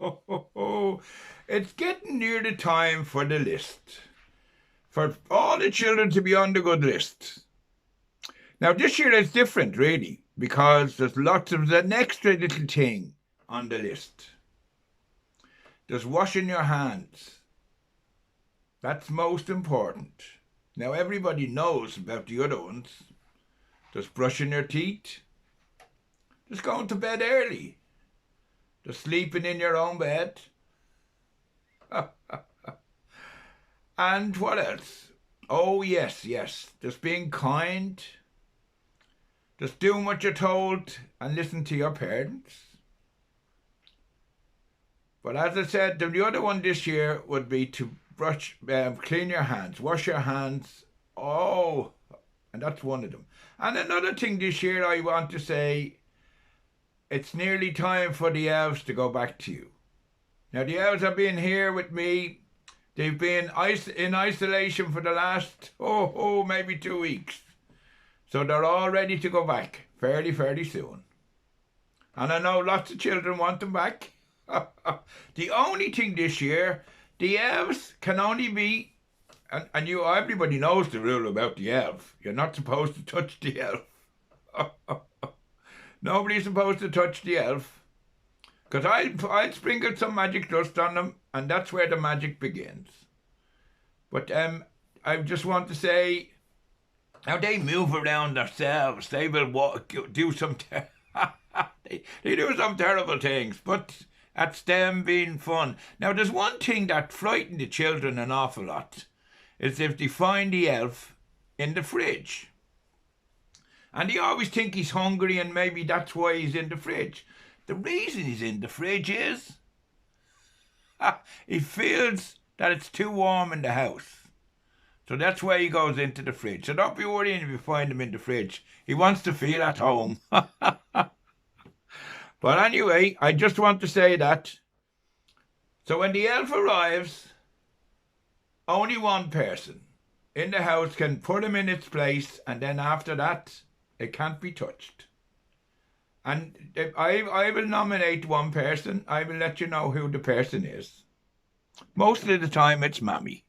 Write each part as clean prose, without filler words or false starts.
Ho, ho, ho. It's getting near the time for the list. For all the children to be on the good list. Now, this year is different, really, because there's lots of an extra little thing on the list. There's washing your hands. That's most important. Now, everybody knows about the other ones. There's brushing your teeth. There's going to bed early. There's sleeping in your own bed. And what else? Oh, yes, yes. There's being kind. There's doing what you're told and listen to your parents. But as I said, the other one this year would be to clean your hands, wash your hands. Oh, and that's one of them. And another thing this year I want to say, it's nearly time for the elves to go back to you. Now, the elves have been here with me. They've been in isolation for the last, maybe 2 weeks. So they're all ready to go back fairly, fairly soon. And I know lots of children want them back. The only thing this year, the elves can only be, and everybody knows the rule about the elf. You're not supposed to touch the elf. Nobody's supposed to touch the elf. Because I'll sprinkle some magic dust on them, and that's where the magic begins. But I just want to say, now they move around themselves. They will do some, they do some terrible things, but that's them being fun. Now, there's one thing that frightened the children an awful lot, is if they find the elf in the fridge. And they always think he's hungry, and maybe that's why he's in the fridge. The reason he's in the fridge is he feels that it's too warm in the house. So that's why he goes into the fridge. So don't be worrying if you find him in the fridge. He wants to feel at home. But anyway, I just want to say that. So when the elf arrives, only one person in the house can put him in its place, and then after that, it can't be touched. And I will nominate one person. I will let you know who the person is. Most of the time, it's Mammy.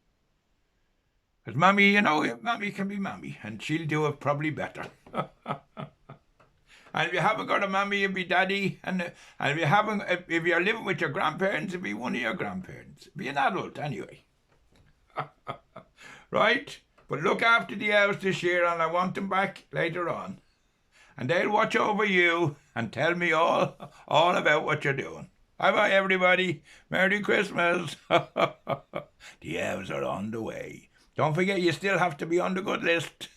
Because Mammy, Mammy can be Mammy, and she'll do it probably better. And if you haven't got a Mammy, you'll be Daddy. And if you're living with your grandparents, it'll be one of your grandparents. Be an adult, anyway. Right? But look after the elves this year, and I want them back later on. And they'll watch over you and tell me all about what you're doing. Bye-bye, everybody. Merry Christmas. The elves are on the way. Don't forget, you still have to be on the good list.